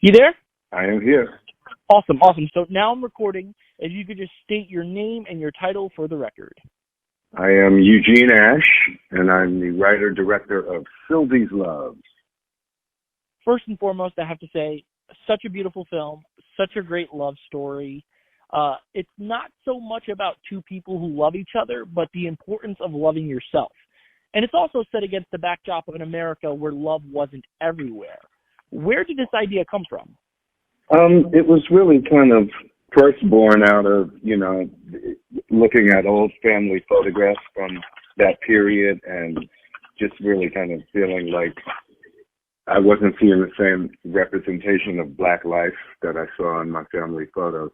You there? I am here. Awesome, awesome. So now I'm recording. If you could just state your name and your title for the record. I am Eugene Ashe, and I'm the writer-director of Sylvie's Love. First and foremost, I have to say, such a beautiful film, such a great love story. It's not so much about two people who love each other, but the importance of loving yourself. And it's also set against the backdrop of an America where love wasn't everywhere. Where did this idea come from? It was really kind of first born out of, looking at old family photographs from that period and just really kind of feeling like I wasn't seeing the same representation of Black life that I saw in my family photos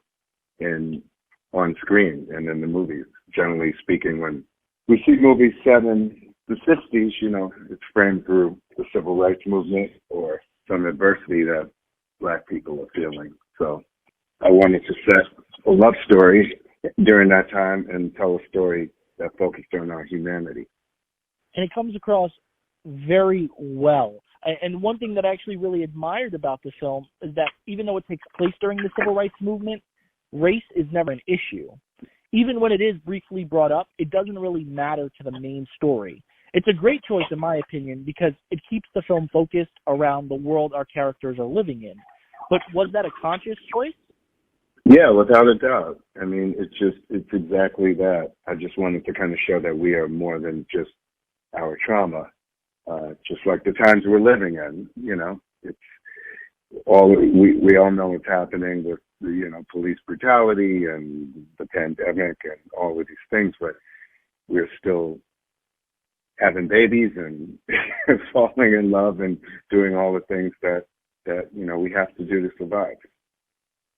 on screen and in the movies. Generally speaking, when we see movies set in the 60s, it's framed through the civil rights movement or some adversity that Black people are feeling. So I wanted to set a love story during that time and tell a story that focused on our humanity. And it comes across very well. And one thing that I actually really admired about the film is that even though it takes place during the civil rights movement, race is never an issue. Even when it is briefly brought up, it doesn't really matter to the main story. It's a great choice, in my opinion, because it keeps the film focused around the world our characters are living in. But was that a conscious choice? Yeah, without a doubt. I mean, it's exactly that. I just wanted to kind of show that we are more than just our trauma, just like the times we're living in. It's all we all know what's happening with police brutality and the pandemic and all of these things, but we're still having babies and falling in love and doing all the things that we have to do to survive.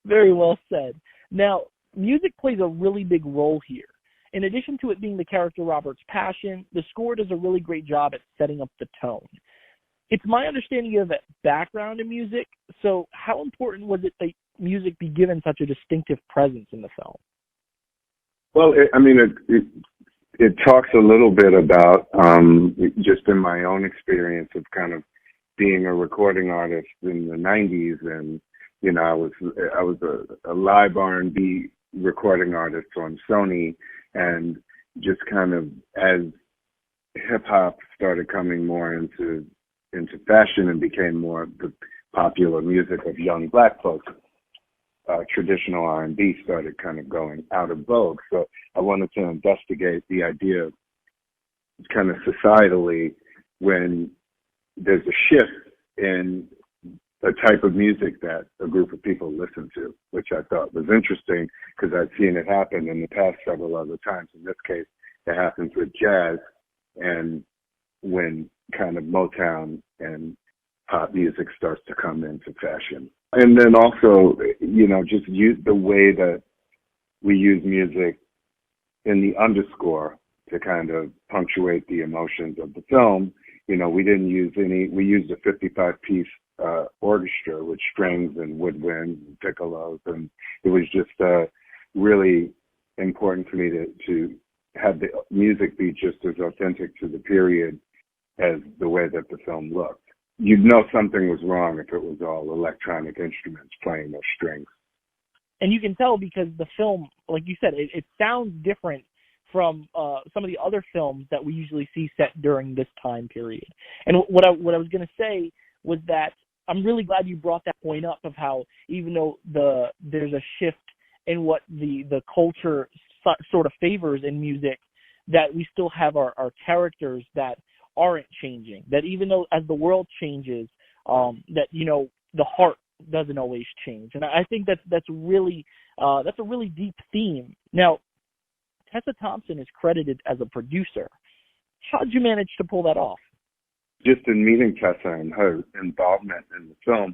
Very well said. Now, music plays a really big role here. In addition to it being the character Robert's passion, the score does a really great job at setting up the tone. It's my understanding you have a background in music, so how important was it that music be given such a distinctive presence in the film? Well, it talks a little bit about just in my own experience of kind of being a recording artist in the 90s, and I was a live R&B recording artist on Sony, and just kind of as hip hop started coming more into fashion and became more the popular music of young Black folks, traditional R&B started kind of going out of vogue. So I wanted to investigate the idea of kind of societally when there's a shift in a type of music that a group of people listen to, which I thought was interesting because I'd seen it happen in the past several other times. In this case, it happens with jazz and when kind of Motown and pop music starts to come into fashion. And then also, just use the way that we use music in the underscore to kind of punctuate the emotions of the film. We didn't use we used a 55-piece orchestra with strings and woodwinds and piccolos, and it was just really important for me to have the music be just as authentic to the period as the way that the film looked. You'd know something was wrong if it was all electronic instruments playing those strings. And you can tell because the film, like you said, it sounds different from some of the other films that we usually see set during this time period. And what I was going to say was that I'm really glad you brought that point up of how even though there's a shift in what the culture sort of favors in music, that we still have our characters that aren't changing. That even though as the world changes, that the heart doesn't always change. And I think that's a really deep theme. Now, Tessa Thompson is credited as a producer. How did you manage to pull that off? Just in meeting Tessa and her involvement in the film,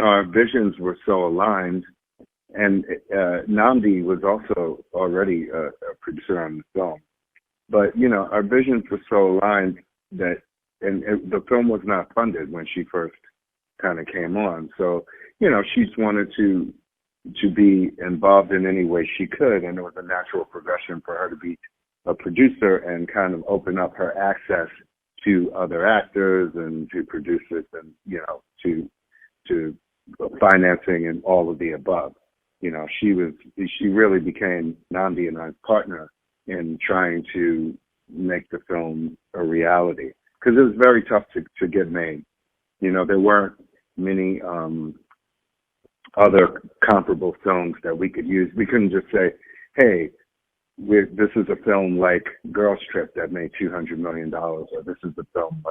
our visions were so aligned. And Namdi was also already a producer on the film. But, our visions were so aligned that, and the film was not funded when she first kind of came on. So, she just wanted to be involved in any way she could, and it was a natural progression for her to be a producer and kind of open up her access to other actors and to producers and, to financing and all of the above. You know, she really became Nandi and I's partner in trying to make the film a reality, because it was very tough to get made. You know, there weren't many other comparable films that we could use. We couldn't just say, hey, this is a film like Girls Trip that made $200 million, or this is a film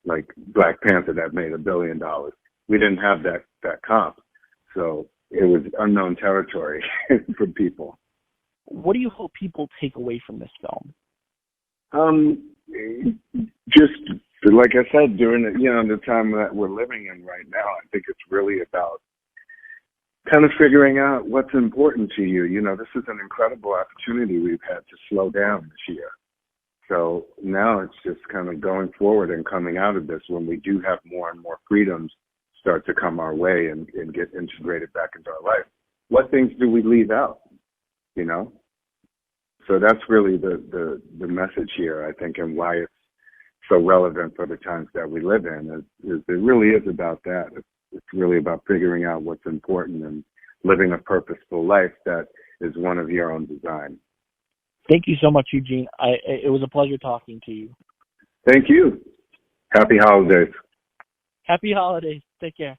like Black Panther that made $1 billion. We didn't have that comp. So it was unknown territory for people. What do you hope people take away from this film? Just like I said, during the time that we're living in right now, I think it's really about kind of figuring out what's important to you. You know, this is an incredible opportunity we've had to slow down this year. So now it's just kind of going forward and coming out of this when we do have more and more freedoms start to come our way and get integrated back into our life. What things do we leave out, you know? So that's really the message here, I think, and why it's so relevant for the times that we live in. Is it really is about that. It's really about figuring out what's important and living a purposeful life that is one of your own design. Thank you so much, Eugene. It was a pleasure talking to you. Thank you. Happy holidays. Happy holidays. Take care.